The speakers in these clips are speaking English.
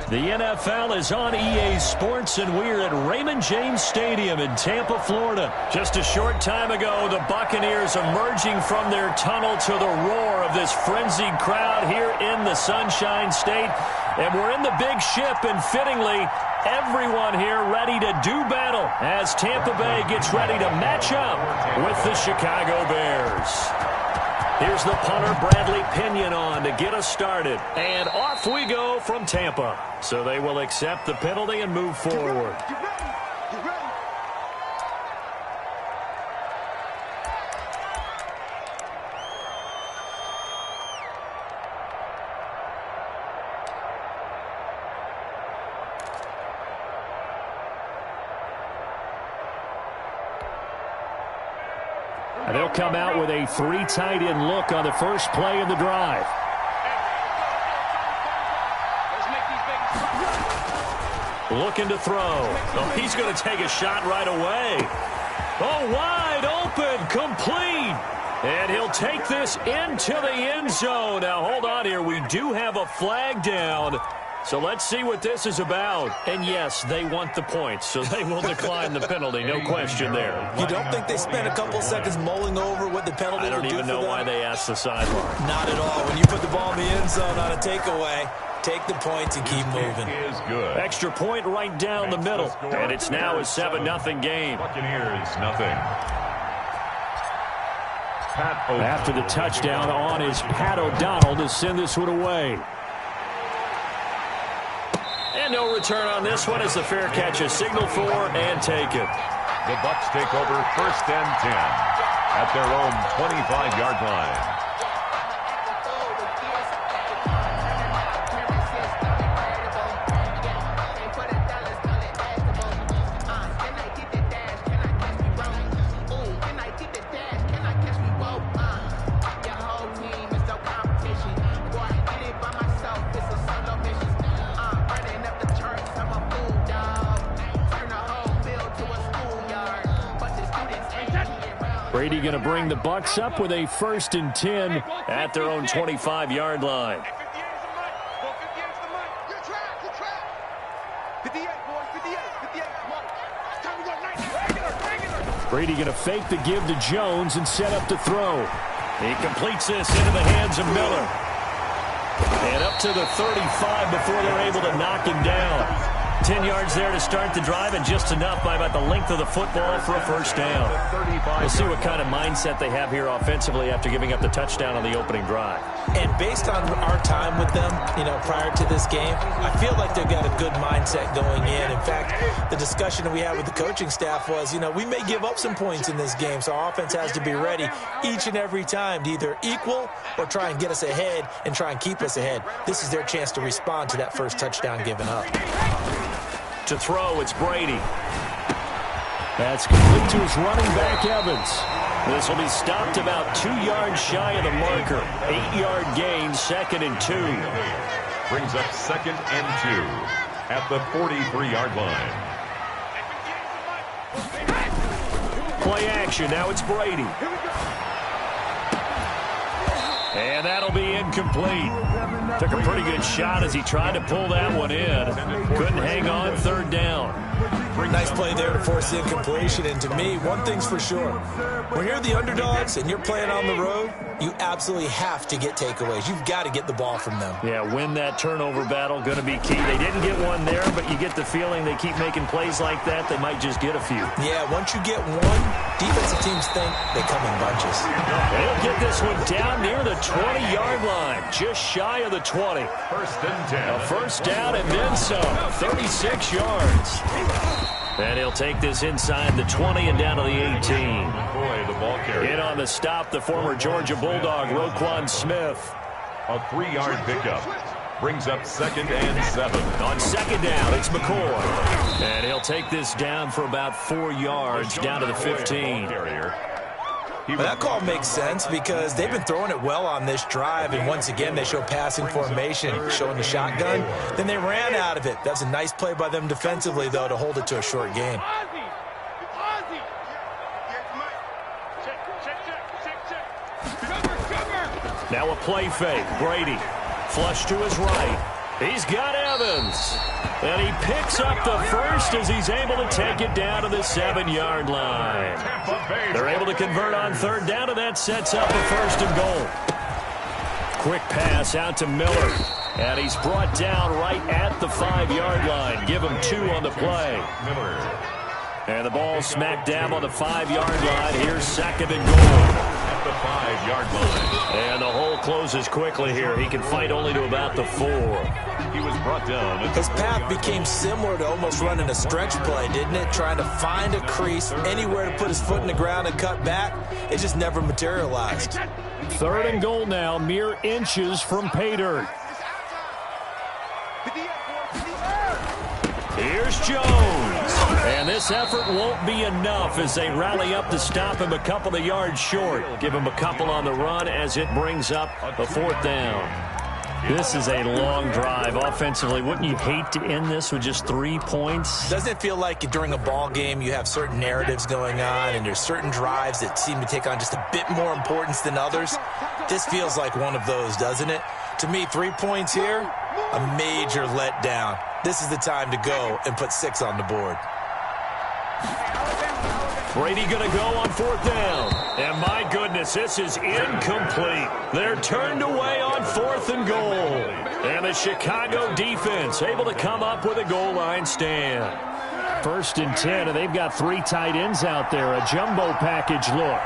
The NFL is on EA Sports, and we're at Raymond James Stadium in Tampa, Florida. Just a short time ago, the Buccaneers emerging from their tunnel to the roar of this frenzied crowd here in the Sunshine State. And we're in the big ship, and fittingly, everyone here ready to do battle as Tampa Bay gets ready to match up with the Chicago Bears. Here's the punter, Bradley Pinion, on to get us started. And off we go from Tampa. So they will accept the penalty and move forward. And they'll come out with a three tight end look on the first play of the drive. Looking to throw. Oh, he's going to take a shot right away. Oh, wide open, complete. And he'll take this into the end zone. Now, hold on here. We do have a flag down. So let's see what this is about. And yes, they want the points, so they will decline the penalty. No question there. You don't think they spent a couple seconds mulling over what the penalty I don't would do even know why they asked the sideline. Not at all. When you put the ball in the end zone on a takeaway, take the points and keep moving. Is good. Extra point right down the middle. And it's now a 7-0 game. Buccaneers, nothing. After the touchdown on is Pat O'Donnell to send this one away. And no return on this one as the fair catch is signaled for and taken. The Bucs take over 1st and 10 at their own 25-yard line. Brady going to bring the Bucs up with a 1st and 10 at their own 25-yard line. Brady going to fake the give to Jones and set up to throw. He completes this into the hands of Miller. And up to the 35 before they're able to knock him down. 10 yards there to start the drive, and just enough by about the length of the football for a 1st down. We'll see what kind of mindset they have here offensively after giving up the touchdown on the opening drive. And based on our time with them, prior to this game, I feel like they've got a good mindset going in. In fact, the discussion that we had with the coaching staff was, we may give up some points in this game, so our offense has to be ready each and every time to either equal or try and get us ahead and try and keep us ahead. This is their chance to respond to that first touchdown given up. To throw, it's Brady. That's complete to his running back, Evans. This will be stopped about 2 yards shy of the marker. 8-yard gain, 2nd and 2. Brings up 2nd and 2 at the 43-yard line. Play action, now it's Brady. And that'll be incomplete. Took a pretty good shot as he tried to pull that one in. Couldn't hang on, 3rd down. Nice play there to force the incompletion. And to me, one thing's for sure. When you're the underdogs and you're playing on the road, you absolutely have to get takeaways. You've got to get the ball from them. Yeah, win that turnover battle, going to be key. They didn't get one there, but you get the feeling they keep making plays like that, they might just get a few. Yeah, once you get one, defensive teams think they come in bunches. And he'll get this one down near the 20-yard line, just shy of the 20. 1st and 10. A 1st down and then some, 36 yards. And he'll take this inside the 20 and down to the 18. Boy, the ball carrier. In on the stop, the former Georgia Bulldog, Roquan Smith. A 3-yard pickup. Brings up 2nd and 7. On 2nd down, it's McCoy. And he'll take this down for about 4 yards, down to the 15. But that call makes sense because they've been throwing it well on this drive, and once again they show passing formation, showing the shotgun. Then they ran out of it. That's a nice play by them defensively, though, to hold it to a short gain. Now a play fake. Brady. Flush to his right. He's got Evans. And he picks up the first as he's able to take it down to the 7-yard line. They're able to convert on third down, and that sets up a 1st and goal. Quick pass out to Miller. And he's brought down right at the 5-yard line. Give him 2 on the play. And the ball smack dab on the 5-yard line. Here's 2nd and goal. At the 5-yard line. And the hole closes quickly here. He can fight only to about the 4. He was brought down. His path became similar to almost running a stretch play, didn't it? Trying to find a crease, anywhere to put his foot in the ground and cut back. It just never materialized. 3rd and goal now, mere inches from pay dirt. Here's Jones. And this effort won't be enough as they rally up to stop him a couple of yards short. Give him a couple on the run as it brings up a 4th down. This is a long drive offensively. Wouldn't you hate to end this with just 3 points? Doesn't it feel like during a ball game you have certain narratives going on and there's certain drives that seem to take on just a bit more importance than others? This feels like one of those, doesn't it? To me, 3 points here, a major letdown. This is the time to go and put 6 on the board. Brady going to go on 4th down. And my goodness, this is incomplete. They're turned away on 4th and goal. And the Chicago defense able to come up with a goal line stand. 1st and 10, and they've got 3 tight ends out there. A jumbo package look.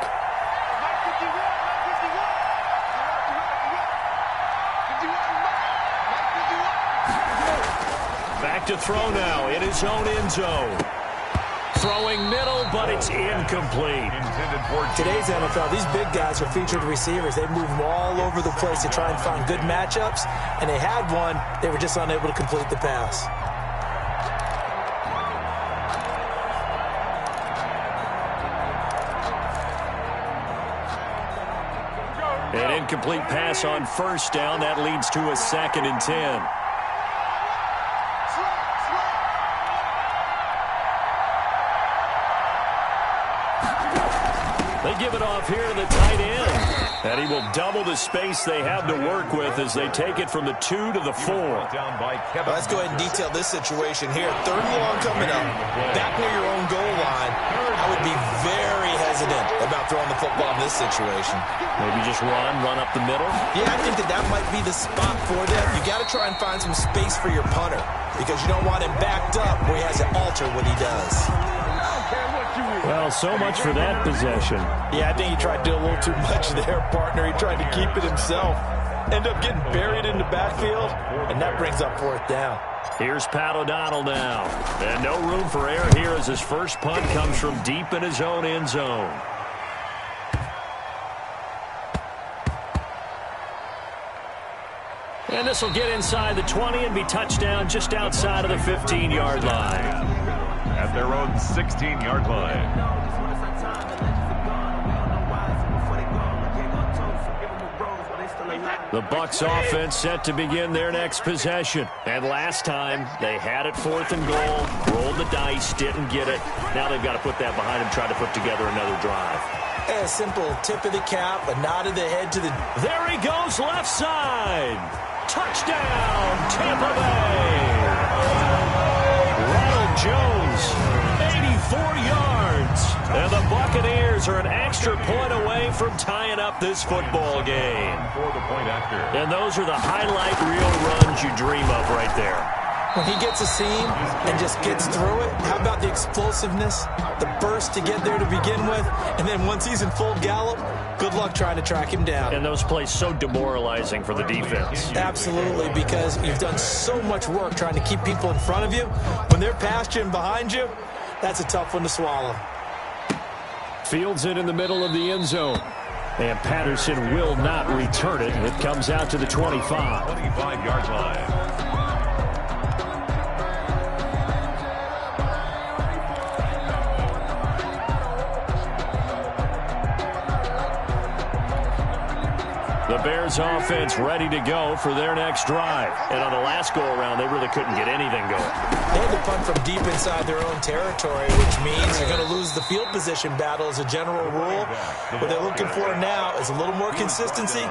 Back to throw now in his own end zone. Throwing middle, but it's incomplete. Today's NFL, these big guys are featured receivers. They move them all over the place to try and find good matchups, and they had one. They were just unable to complete the pass. An incomplete pass on 1st down. That leads to a 2nd and 10. They give it off here to the tight end. And he will double the space they have to work with as they take it from the 2 to the 4. Let's go ahead and detail this situation here. 3rd and long coming up. Back near your own goal line. I would be very hesitant about throwing the football in this situation. Maybe just run up the middle? Yeah, I think that might be the spot for them. You got to try and find some space for your punter because you don't want him backed up where he has to alter what he does. Well, so much for that possession. Yeah, I think he tried to do a little too much there, partner. He tried to keep it himself. End up getting buried in the backfield, and that brings up 4th down. Here's Pat O'Donnell now. And no room for error here as his first punt comes from deep in his own end zone. And this will get inside the 20 and be touchdown just outside of the 15-yard line. At their own 16-yard line. The Bucs offense set to begin their next possession. And last time, they had it 4th and goal, rolled the dice, didn't get it. Now they've got to put that behind them, try to put together another drive. A simple tip of the cap, a nod of the head to the... There he goes, left side. Touchdown, Tampa Bay. Ronald Jones, 84 yards. And the Buccaneers are an extra point away from tying up this football game. For the point after. And those are the highlight reel runs you dream of right there. When he gets a seam and just gets through it, how about the explosiveness, the burst to get there to begin with, and then once he's in full gallop, good luck trying to track him down. And those plays so demoralizing for the defense. Absolutely, because you've done so much work trying to keep people in front of you. When they're past you and behind you, that's a tough one to swallow. Fields it in the middle of the end zone. And Patterson will not return it. It comes out to the 25. 25-yard line. The Bears offense ready to go for their next drive. And on the last go-around, they really couldn't get anything going. They had to punt from deep inside their own territory, which means they're going to lose the field position battle as a general rule. What they're looking for now is a little more consistency,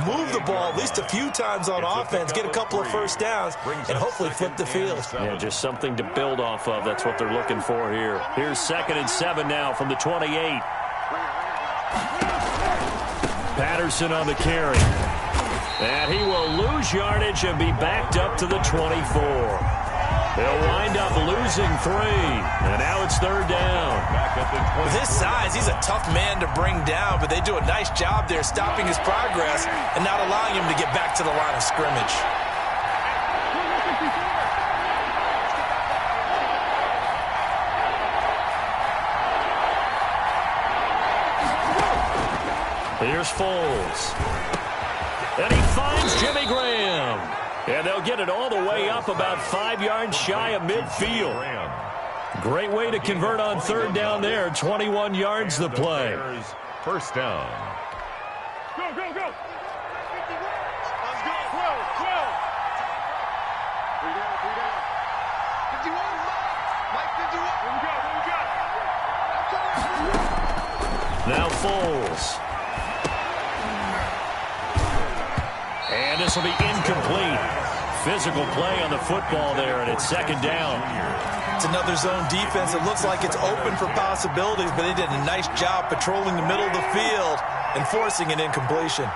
move the ball at least a few times on offense, get a couple of first downs, and hopefully flip the field. Yeah, just something to build off of. That's what they're looking for here. Here's 2nd and 7 now from the 28. Patterson on the carry. And he will lose yardage and be backed up to the 24. They'll wind up losing 3. And now it's 3rd down. With his size, he's a tough man to bring down, but they do a nice job there stopping his progress and not allowing him to get back to the line of scrimmage. Here's Foles. And he finds Jimmy Graham. And they'll get it all the way up about 5 yards shy of midfield. Great way to convert on 3rd down there. 21 yards the play. First down. Go, go, go. Let's go. 12. 3 down, 3 down. 51, Mike 51. What we got? Now Foles. And this will be incomplete. Physical play on the football there, and it's 2nd down. It's another zone defense. It looks like it's open for possibilities, but they did a nice job patrolling the middle of the field and forcing an incompletion.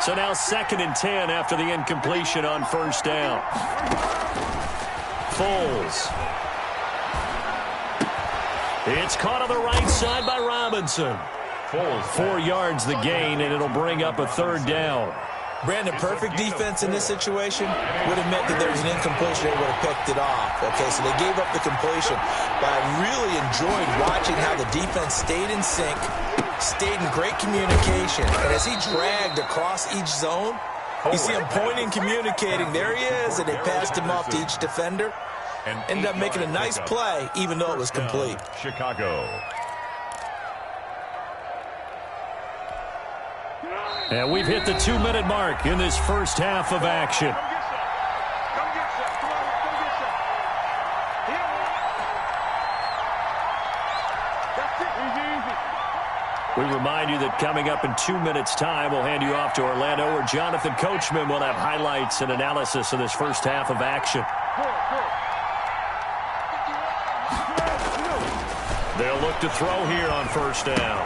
So now 2nd and 10 after the incompletion on 1st down. Foles. It's caught on the right side by Robinson. 4 yards the gain, and it'll bring up a 3rd down. Brandon, perfect defense in this situation would have meant that there was an incompletion. They would have picked it off. Okay, so they gave up the completion. But I really enjoyed watching how the defense stayed in sync, stayed in great communication. And as he dragged across each zone, you see him pointing, communicating. There he is, and they passed him off to each defender. Ended up making a nice play, even though it was complete. Chicago. And we've hit the 2-minute mark in this first half of action. We remind you that coming up in 2 minutes' time, we'll hand you off to Orlando, where Jonathan Coachman will have highlights and analysis of this first half of action. They'll look to throw here on 1st down.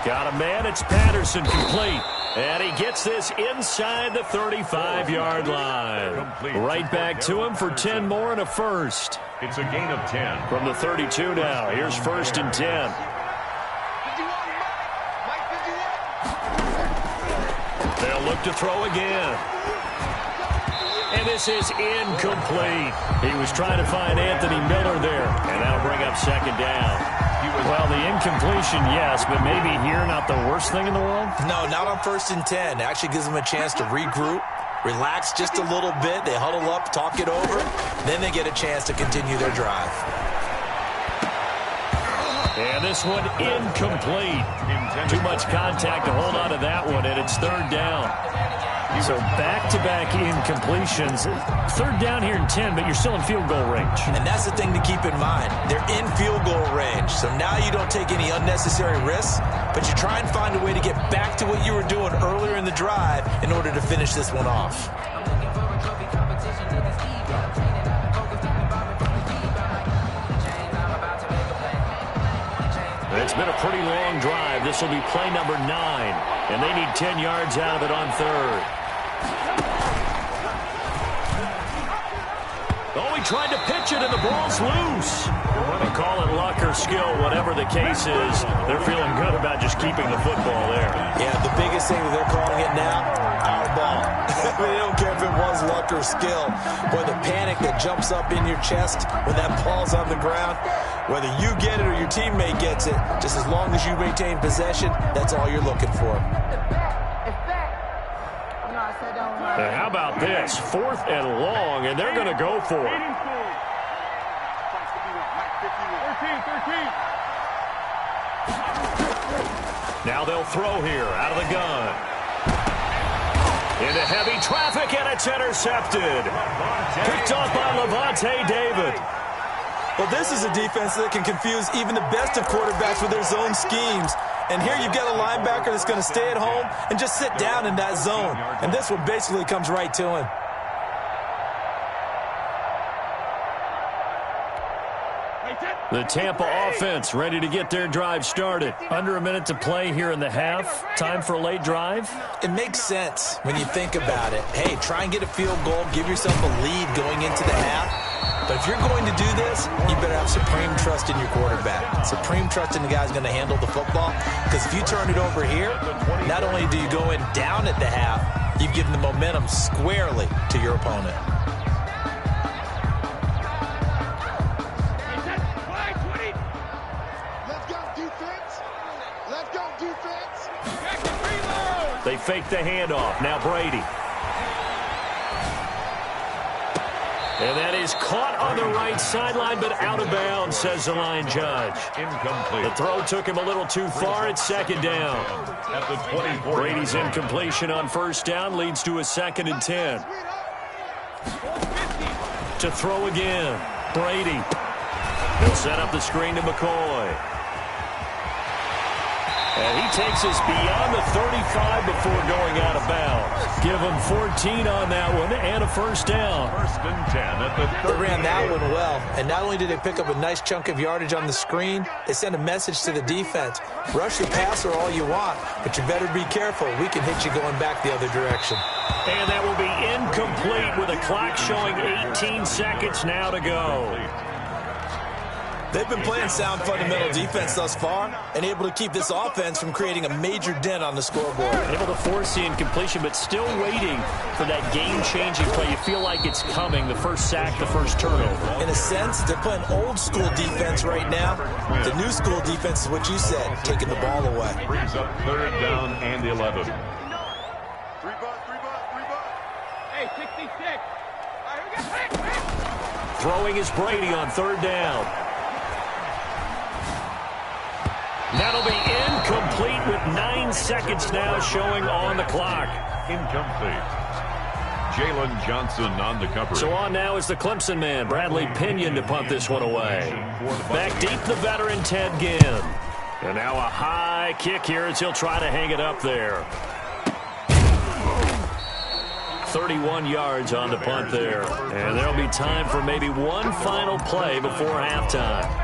Got a man, it's Patterson, complete. And he gets this inside the 35-yard line. Right back to him for 10 more and a first. It's a gain of 10. From the 32 now, here's 1st and 10. They'll look to throw again. And this is incomplete. He was trying to find Anthony Miller there. And that'll bring up 2nd down. Well, the incompletion, yes, but maybe here not the worst thing in the world? No, not on 1st and 10. It actually gives them a chance to regroup, relax just a little bit. They huddle up, talk it over. Then they get a chance to continue their drive. And this one incomplete. Too much contact to hold on to that one, and it's 3rd down. So back-to-back incompletions. 3rd down here in 10, but you're still in field goal range. And that's the thing to keep in mind. They're in field goal range. So now you don't take any unnecessary risks, but you try and find a way to get back to what you were doing earlier in the drive in order to finish this one off. It's been a pretty long drive. This will be play number 9, and they need 10 yards out of it on 3rd. Oh, he tried to pitch it, and the ball's loose. They call it luck or skill, whatever the case is. They're feeling good about just keeping the football there. Yeah, the biggest thing that they're calling it now, our ball. They don't care if it was luck or skill. Boy, the panic that jumps up in your chest when that ball's on the ground, whether you get it or your teammate gets it, just as long as you maintain possession, that's all you're looking for. And how about this? 4th and long, and they're going to go for it. 13. Now they'll throw here out of the gun. heavy traffic, and it's intercepted. Picked off by Levante David. Well, this is a defense that can confuse even the best of quarterbacks with their zone schemes. And here you've got a linebacker that's going to stay at home and just sit down in that zone. And this one basically comes right to him. The Tampa offense ready to get their drive started. Under a minute to play here in the half. Time for a late drive. It makes sense when you think about it. Hey, try and get a field goal. Give yourself a lead going into the half. But if you're going to do this, you better have supreme trust in your quarterback. Supreme trust in the guy who's going to handle the football. Because if you turn it over here, not only do you go in down at the half, you've given the momentum squarely to your opponent. They fake the handoff. Now Brady. And that is caught on the right sideline, but out of bounds, says the line judge. Incomplete. The throw took him a little too far. It's second down. At the 24. Brady's incompletion on first down leads to a 2nd and 10. To throw again. Brady. He'll set up the screen to McCoy. And he takes us beyond the 35 before going out of bounds. Give him 14 on that one and a first down. 1st and 10 at the 30. They ran that one well. And not only did they pick up a nice chunk of yardage on the screen, they sent a message to the defense. Rush the passer all you want, but you better be careful. We can hit you going back the other direction. And that will be incomplete with a clock showing 18 seconds now to go. They've been playing sound fundamental defense thus far and able to keep this offense from creating a major dent on the scoreboard. Able to force the incompletion, but still waiting for that game-changing play. You feel like it's coming, the first sack, the first turnover. In a sense, they're playing old-school defense right now. The new school defense is what you said, taking the ball away. Brings up 3rd down and 11. 3 bucks. Hey, 66. All right, we got Throwing is Brady on 3rd down. That'll be incomplete with 9 seconds now showing on the clock. Incomplete. Jalen Johnson on the cover. So on now is the Clemson man, Bradley Pinion, to punt this one away. Back deep, the veteran Ted Ginn. And now a high kick here as he'll try to hang it up there. 31 yards on the punt there. And there'll be time for maybe one final play before halftime.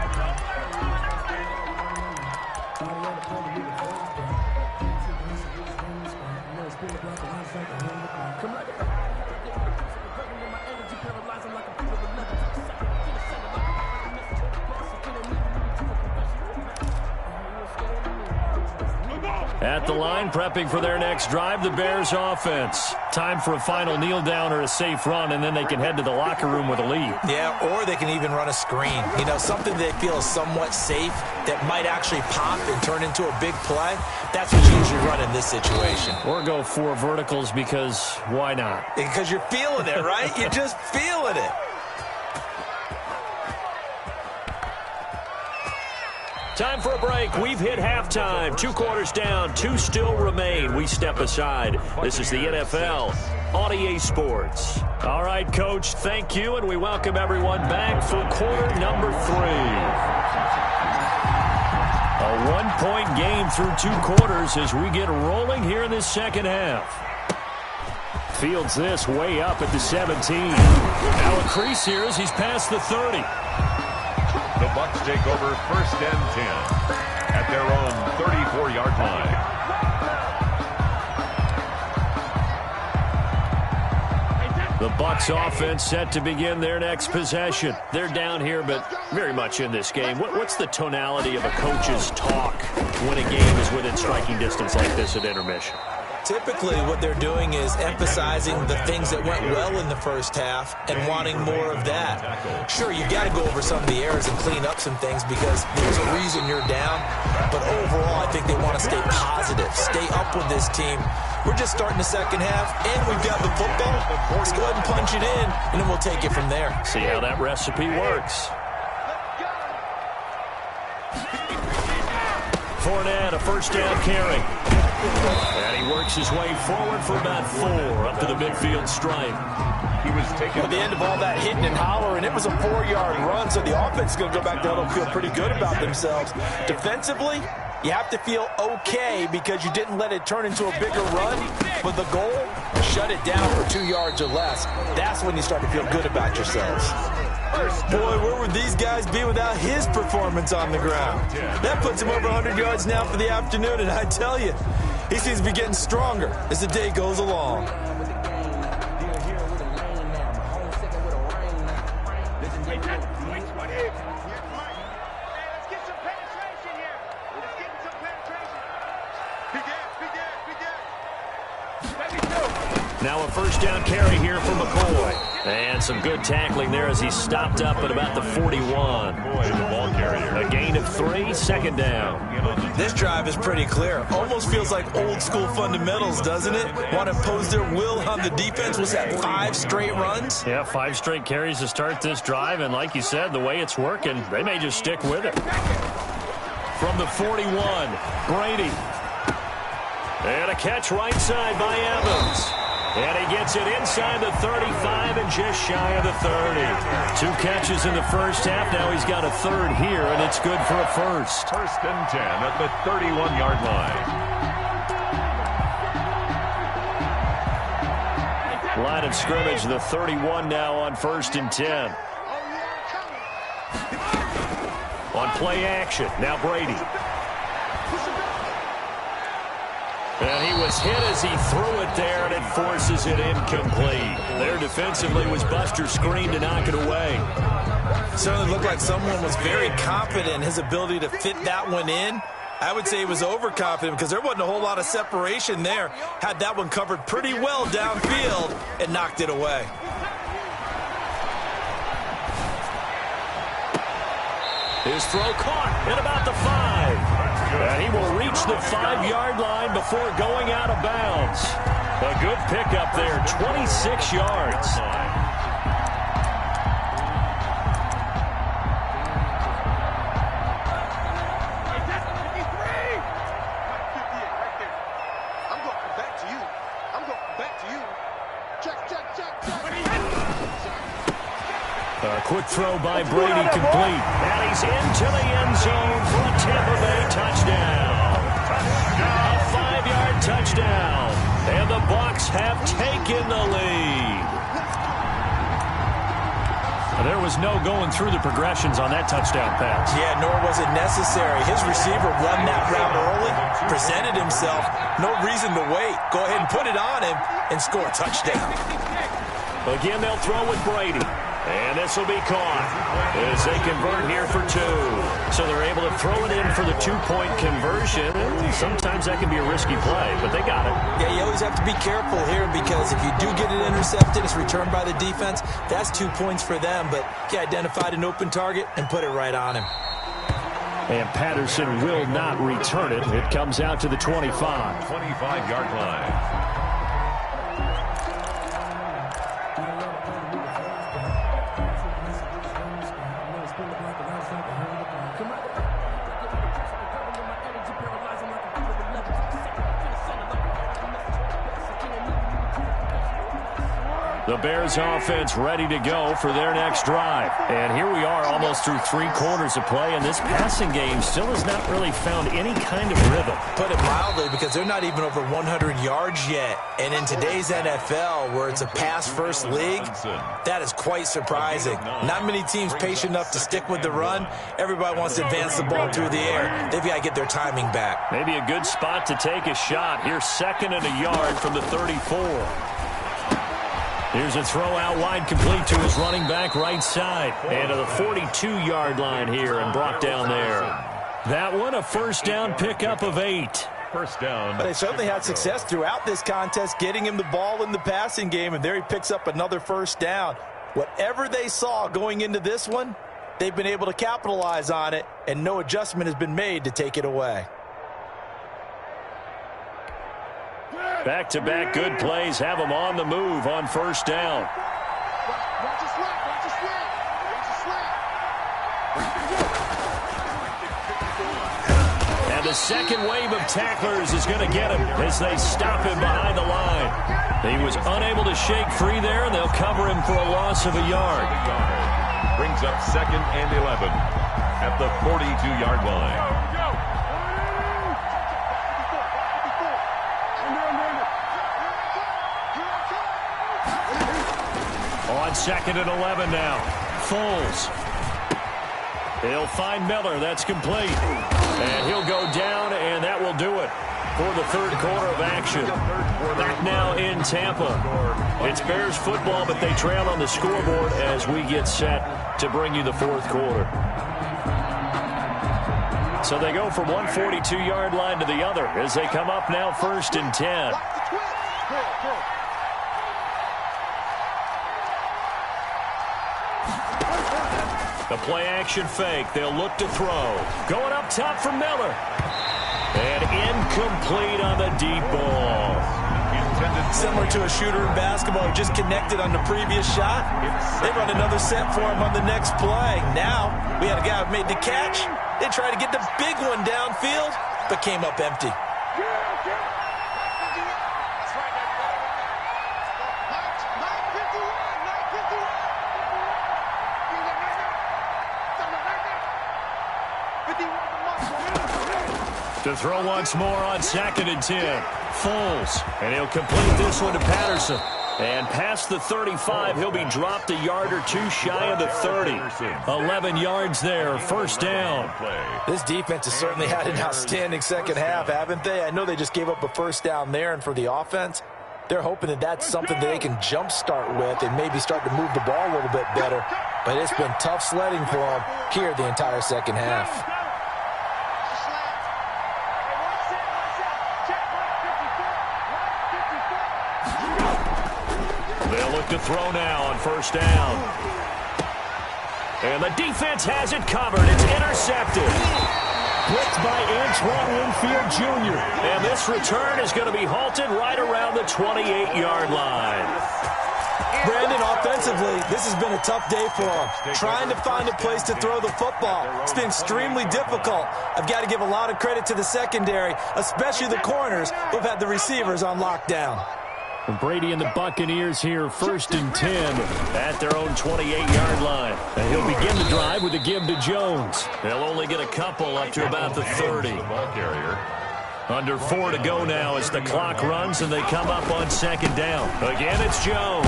At the line, prepping for their next drive, the Bears offense. Time for a final kneel down or a safe run, and then they can head to the locker room with a lead. Yeah, or they can even run a screen. You know, something they feel is somewhat safe that might actually pop and turn into a big play. That's what you usually run in this situation. Or go 4 verticals because why not? Because you're feeling it, right? You're just feeling it. Time for a break. We've hit halftime. 2 quarters down. 2 still remain. We step aside. This is the NFL on EA Sports. All right, Coach, thank you, and we welcome everyone back for quarter number 3. A 1-point game through 2 quarters as we get rolling here in this second half. Fields this way up at the 17. Now a crease here as he's past the 30. The Bucs take over 1st and 10 at their own 34-yard line. The Bucs offense set to begin their next possession. They're down here, but very much in this game. What's the tonality of a coach's talk when a game is within striking distance like this at intermission? Typically, what they're doing is emphasizing the things that went well in the first half and wanting more of that. Sure, you've got to go over some of the errors and clean up some things because there's a reason you're down. But overall, I think they want to stay positive, stay up with this team. We're just starting the second half, and we've got the football. Let's go ahead and punch it in, and then we'll take it from there. See how that recipe works. Fournette, a first down carry. And he works his way forward for about 4 up to the midfield stripe. He was taken at the end of all that hitting and hollering. It was a 4-yard run, so the offense is going to go back there and feel pretty good about themselves. Defensively, you have to feel okay because you didn't let it turn into a bigger run. But the goal, shut it down for 2 yards or less. That's when you start to feel good about yourselves. Boy, where would these guys be without his performance on the ground? That puts him over 100 yards now for the afternoon, and I tell you, he seems to be getting stronger as the day goes along. Now a first down carry here for McCoy. And some good tackling there as he stopped up at about the 41. A gain of 3, second down. This drive is pretty clear. Almost feels like old school fundamentals, doesn't it? Want to impose their will on the defense. Was that 5 straight runs? Yeah, 5 straight carries to start this drive. And like you said, the way it's working, they may just stick with it. From the 41, Brady. And a catch right side by Evans. And he gets it inside the 35 and just shy of the 30. 2 catches in the first half. Now he's got a third here, and it's good for a first. First and 10 at the 31-yard line. Line of scrimmage, the 31 now on first and 10. On play action, now Brady. And he was hit as he threw it there, and it forces it incomplete. There defensively was Buster screen to knock it away. Certainly looked like someone was very confident in his ability to fit that one in. I would say he was overconfident because there wasn't a whole lot of separation there. Had that one covered pretty well downfield and knocked it away. His throw caught at about the 5. And he will reach the 5-yard line before going out of bounds. A good pickup there, 26 yards. A quick throw by Brady complete. And he's into the end zone for a Tampa Bay touchdown. A 5-yard touchdown. And the Bucs have taken the lead. There was no going through the progressions on that touchdown pass. Yeah, nor was it necessary. His receiver run that route early, presented himself. No reason to wait. Go ahead and put it on him and score a touchdown. Again, they'll throw with Brady. And this will be caught as they convert here for 2. So they're able to throw it in for the 2-point conversion. Sometimes that can be a risky play, but they got it. Yeah, you always have to be careful here because if you do get it intercepted, it's returned by the defense. That's 2 points for them, but he identified an open target and put it right on him. And Patterson will not return it. It comes out to the 25. 25-yard line. The Bears offense ready to go for their next drive. And here we are almost through 3 quarters of play, and this passing game still has not really found any kind of rhythm. Put it mildly, because they're not even over 100 yards yet. And in today's NFL, where it's a pass-first league, that is quite surprising. Not many teams patient enough to stick with the run. Everybody wants to advance the ball through the air. They've got to get their timing back. Maybe a good spot to take a shot. Here's 2nd and a yard from the 34. Here's a throw out wide complete to his running back right side. And to the 42-yard line here and brought down there. That one a first down pickup of 8. First down. But they certainly had success throughout this contest getting him the ball in the passing game, and there he picks up another first down. Whatever they saw going into this one, they've been able to capitalize on it, and no adjustment has been made to take it away. Back-to-back good plays have them on the move on first down. And the the second wave of tacklers is going to get him as they stop him behind the line. He was unable to shake free there, and they'll cover him for a loss of a yard. Brings up 2nd and 11 at the 42-yard line. On 2nd and 11 now. Foles. He'll find Miller. That's complete. And he'll go down, and that will do it for the third quarter of action. Back now in Tampa. It's Bears football, but they trail on the scoreboard as we get set to bring you the fourth quarter. So they go from one 42-yard line to the other as they come up now 1st and 10. The play-action fake. They'll look to throw. Going up top for Miller. And incomplete on the deep ball. Similar to a shooter in basketball who just connected on the previous shot. They run another set for him on the next play. Now, we had a guy who made the catch. They tried to get the big one downfield, but came up empty. To throw once more on 2nd and 10. Foles. And he'll complete this one to Patterson. And past the 35, he'll be dropped a yard or two shy of the 30. 11 yards there, 1st down. This defense has certainly had an outstanding second half, haven't they? I know they just gave up a 1st down there, and for the offense, they're hoping that that's something that they can jumpstart with and maybe start to move the ball a little bit better. But it's been tough sledding for them here the entire second half. They'll look to throw now on 1st down. And the defense has it covered. It's intercepted. Blitzed by Antoine Winfield Jr. And this return is going to be halted right around the 28-yard line. Brandon, offensively, this has been a tough day for them. Trying to find a place to throw the football. It's been extremely difficult. I've got to give a lot of credit to the secondary, especially the corners who've had the receivers on lockdown. And Brady and the Buccaneers here, 1st and 10 at their own 28-yard line. And he'll begin the drive with a give to Jones. They'll only get a couple up to about the 30. Under 4 to go now as the clock runs and they come up on 2nd down. Again, it's Jones.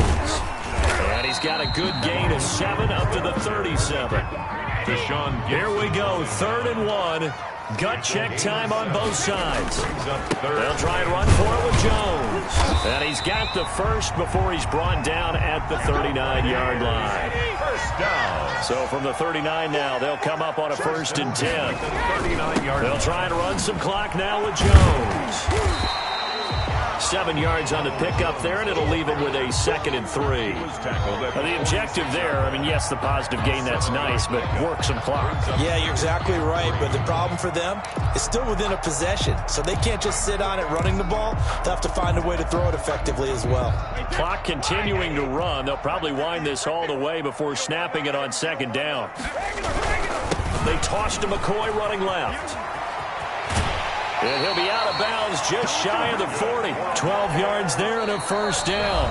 And he's got a good gain of 7 up to the 37. Here we go, 3rd and 1. Gut check time on both sides. They'll try and run for it with Jones. And he's got the first before he's brought down at the 39-yard line. 1st down. So from the 39 now, they'll come up on a 1st and 10. They'll try and run some clock now with Jones. 7 yards on the pickup there, and it'll leave him with a 2nd and 3. Now, the objective there, I mean, yes, the positive gain, that's nice, but work some clock. Yeah, you're exactly right, but the problem for them is still within a possession, so they can't just sit on it running the ball. They'll have to find a way to throw it effectively as well. Clock continuing to run. They'll probably wind this all the way before snapping it on 2nd down. They tossed to McCoy running left. And he'll be out of bounds just shy of the 40. 12 yards there and a 1st down.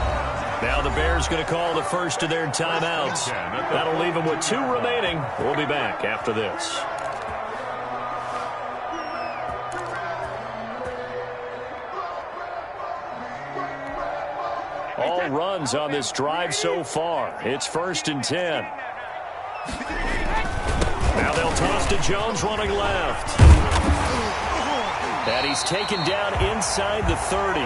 Now the Bears going to call the first of their timeouts. That'll leave them with 2 remaining. We'll be back after this. All runs on this drive so far. It's 1st and 10. Now they'll toss to Jones running left. And he's taken down inside the 30.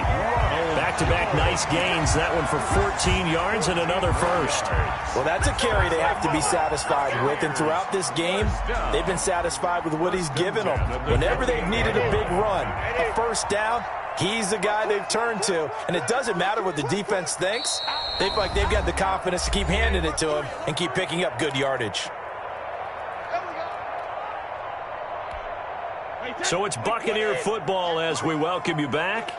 Back-to-back nice gains. That one for 14 yards and another 1st. Well, that's a carry they have to be satisfied with. And throughout this game, they've been satisfied with what he's given them. Whenever they've needed a big run, a 1st down, he's the guy they've turned to. And it doesn't matter what the defense thinks. They feel like they've got the confidence to keep handing it to him and keep picking up good yardage. So it's Buccaneer football as we welcome you back.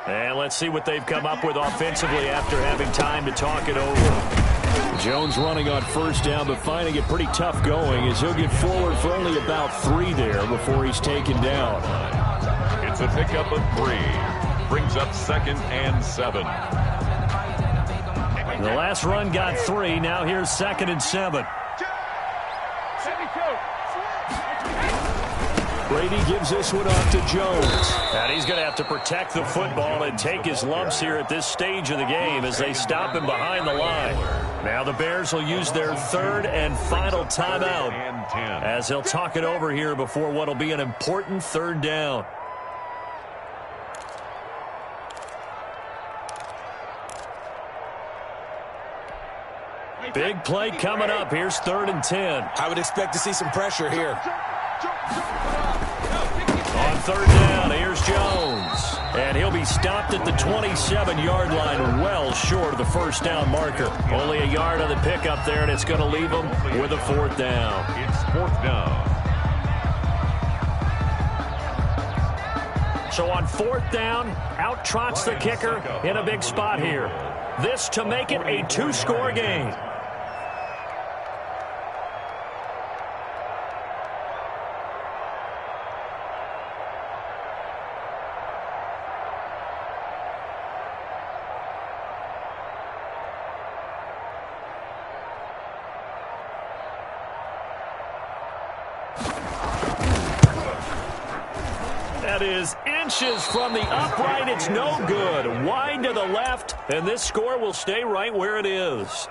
And let's see what they've come up with offensively after having time to talk it over. Jones running on 1st down, but finding it pretty tough going as he'll get forward for only about 3 there before he's taken down. It's a pickup of 3. Brings up 2nd and 7. The last run got 3. Now here's 2nd and 7. Brady gives this one off to Jones. And he's going to have to protect the football and take his lumps here at this stage of the game as they stop him behind the line. Now the Bears will use their 3rd and final timeout as they'll talk it over here before what will be an important 3rd down. Big play coming up. Here's 3rd and 10. I would expect to see some pressure here. On 3rd down, here's Jones. And he'll be stopped at the 27-yard line, well short of the 1st down marker. Only a yard on the pickup there, and it's going to leave him with a 4th down. It's 4th down. So on 4th down, out trots the kicker in a big spot here. This to make it a 2-score game. That is inches from the upright. It's no good. Wide to the left, and this score will stay right where it is.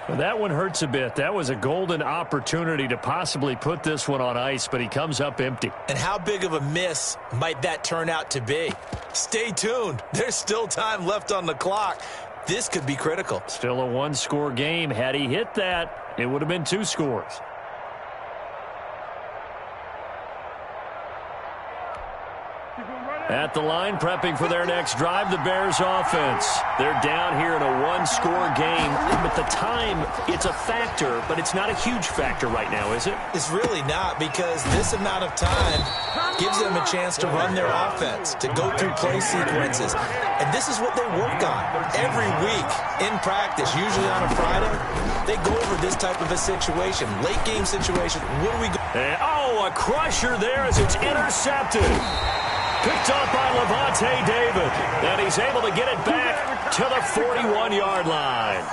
Well, that one hurts a bit. That was a golden opportunity to possibly put this one on ice, but he comes up empty. And how big of a miss might that turn out to be? Stay tuned. There's still time left on the clock. This could be critical. Still a 1-score game. Had he hit that, it would have been 2 scores. At the line, prepping for their next drive, the Bears offense. They're down here in a 1-score game. But the time, it's a factor, but it's not a huge factor right now, is it? It's really not, because this amount of time gives them a chance to run their offense, to go through play sequences. And this is what they work on every week in practice, usually on a Friday. They go over this type of a situation, late game situation. What do we go? And, a crusher there as it's intercepted. Picked up by Levante David. And he's able to get it back to the 41-yard line.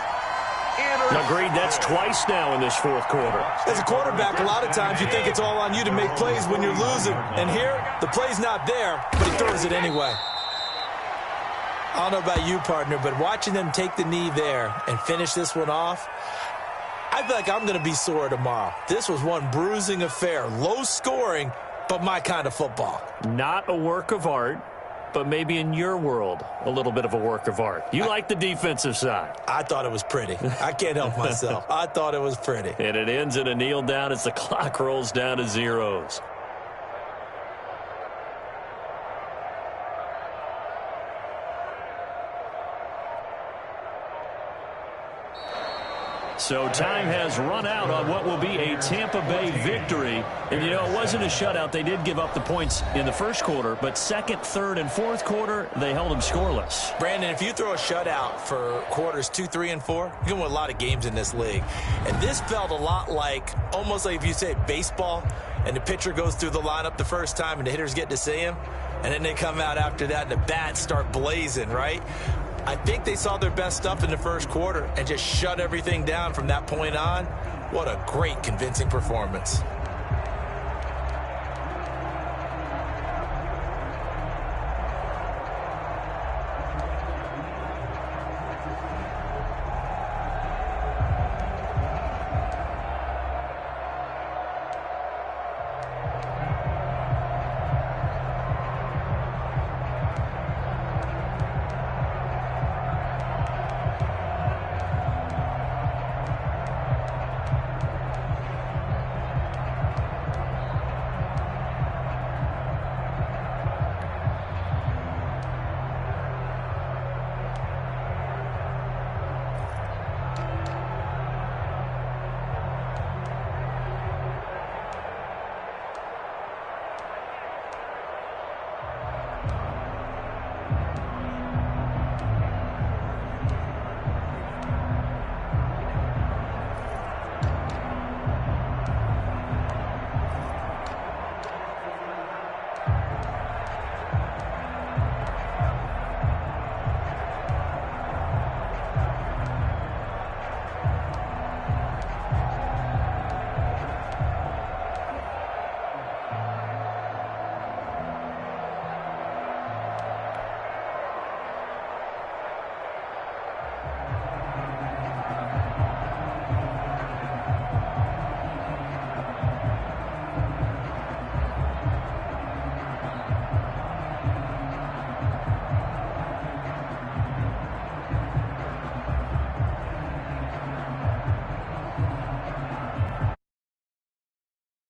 Agreed, that's twice now in this 4th quarter. As a quarterback, a lot of times you think it's all on you to make plays when you're losing. And here, the play's not there, but he throws it anyway. I don't know about you, partner, but watching them take the knee there and finish this one off, I feel like I'm going to be sore tomorrow. This was one bruising affair. Low scoring, but my kind of football. Not a work of art, but maybe in your world, a little bit of a work of art. You like the defensive side. I thought it was pretty. I can't help myself. I thought it was pretty. And it ends in a kneel down as the clock rolls down to zeros. So time has run out on what will be a Tampa Bay victory. And, it wasn't a shutout. They did give up the points in the 1st quarter, but 2nd, 3rd, and 4th quarter, they held them scoreless. Brandon, if you throw a shutout for quarters 2, 3, and 4, you're going to win a lot of games in this league. And this felt a lot like, almost like if you say baseball, and the pitcher goes through the lineup the first time and the hitters get to see him, and then they come out after that and the bats start blazing, right? I think they saw their best stuff in the 1st quarter and just shut everything down from that point on. What a great, convincing performance.